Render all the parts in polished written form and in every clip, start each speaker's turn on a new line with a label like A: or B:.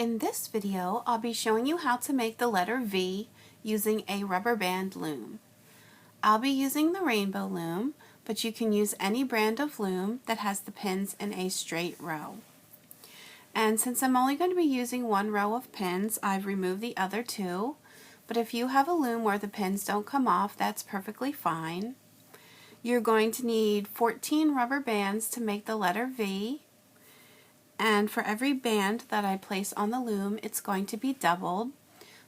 A: In this video, I'll be showing you how to make the letter V using a rubber band loom. I'll be using the rainbow loom, but you can use any brand of loom that has the pins in a straight row. And since I'm only going to be using one row of pins, I've removed the other two, but if you have a loom where the pins don't come off, that's perfectly fine. You're going to need 14 rubber bands to make the letter V. And for every band that I place on the loom, it's going to be doubled.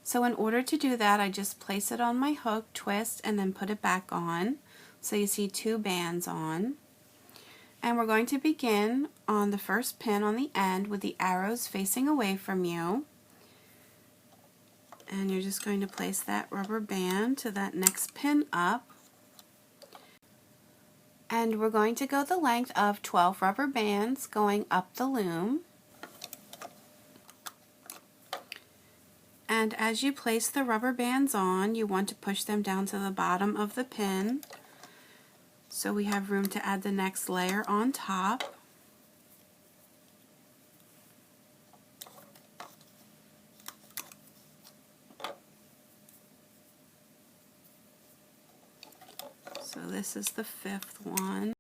A: So in order to do that, I just place it on my hook, twist, and then put it back on. So you see 2 bands on. And we're going to begin on the first pin on the end with the arrows facing away from you. And you're just going to place that rubber band to that next pin up. And we're going to go the length of 12 rubber bands going up the loom. And as you place the rubber bands on, you want to push them down to the bottom of the pin so we have room to add the next layer on top. So this is the 5th one.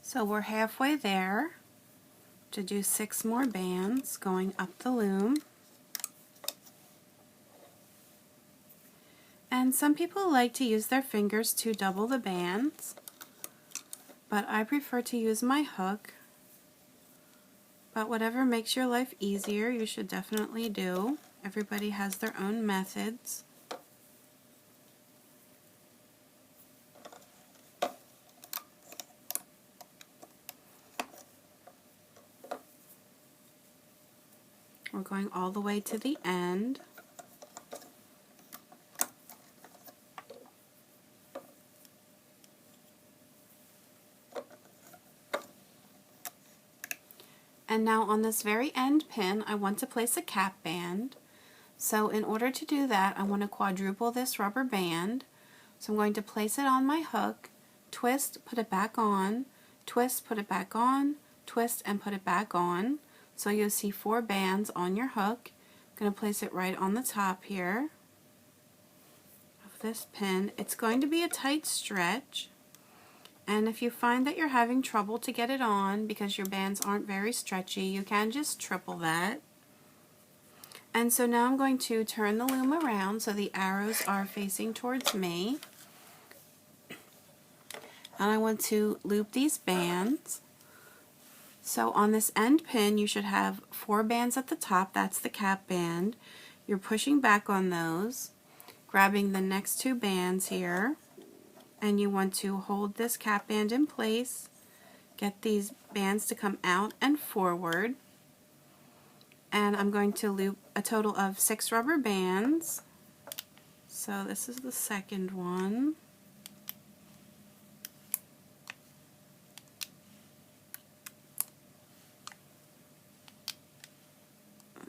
A: So we're halfway there to do 6 more bands going up the loom. And some people like to use their fingers to double the bands, but I prefer to use my hook. But whatever makes your life easier, you should definitely do. Everybody has their own methods. We're going all the way to the end. And now on this very end pin, I want to place a cap band. So in order to do that, I want to quadruple this rubber band. So I'm going to place it on my hook, twist, put it back on, twist, put it back on, twist, and put it back on. So you'll see 4 bands on your hook. I'm going to place it right on the top here of this pin. It's going to be a tight stretch. And if you find that you're having trouble to get it on because your bands aren't very stretchy, you can just triple that. And so now I'm going to turn the loom around so the arrows are facing towards me. And I want to loop these bands. So on this end pin, you should have 4 bands at the top. That's the cap band. You're pushing back on those, grabbing the next 2 bands here, and you want to hold this cap band in place, get these bands to come out and forward. And I'm going to loop a total of 6 rubber bands. So this is the second one.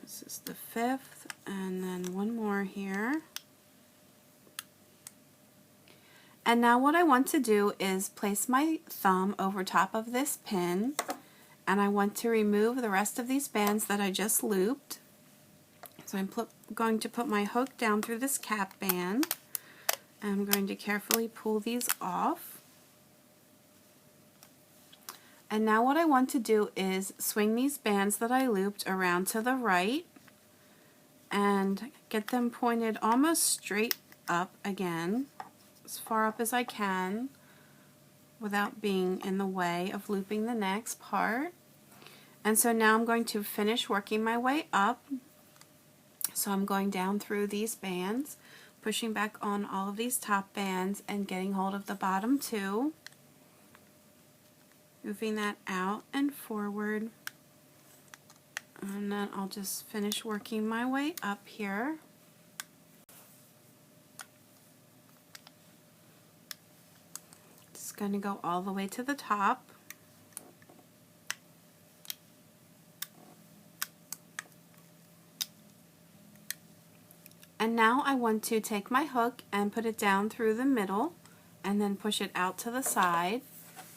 A: This is the 5th, and then one more here. And now what I want to do is place my thumb over top of this pin, and I want to remove the rest of these bands that I just looped. So I'm going to put my hook down through this cap band, and I'm going to carefully pull these off. And now what I want to do is swing these bands that I looped around to the right and get them pointed almost straight up again, as far up as I can without being in the way of looping the next part. And so now I'm going to finish working my way up. So I'm going down through these bands, pushing back on all of these top bands and getting hold of the bottom 2. Moving that out and forward, and then I'll just finish working my way up here. It's going to go all the way to the top. And now I want to take my hook and put it down through the middle and then push it out to the side.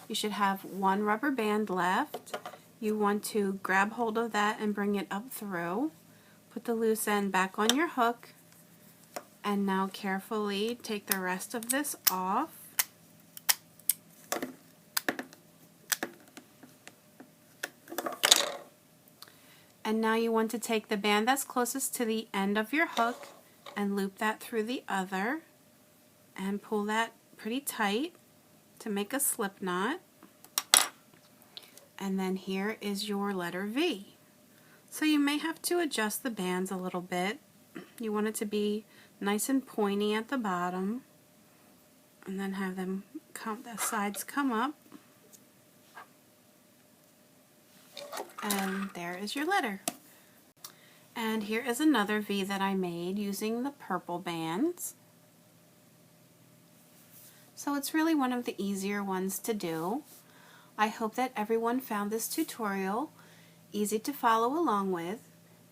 A: You should have one rubber band left. You want to grab hold of that and bring it up through. Put the loose end back on your hook and now carefully take the rest of this off. And now you want to take the band that's closest to the end of your hook and loop that through the other and pull that pretty tight to make a slip knot. And then here is your letter V. So you may have to adjust the bands a little bit. You want it to be nice and pointy at the bottom and then have them the sides come up. And there is your letter. And here is another V that I made using the purple bands. So it's really one of the easier ones to do. I hope that everyone found this tutorial easy to follow along with.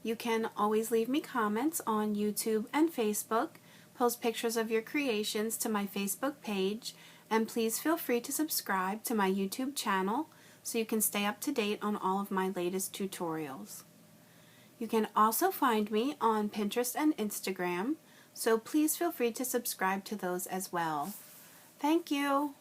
A: You can always leave me comments on YouTube and Facebook, post pictures of your creations to my Facebook page, and please feel free to subscribe to my YouTube channel so you can stay up to date on all of my latest tutorials. You can also find me on Pinterest and Instagram, so please feel free to subscribe to those as well. Thank you!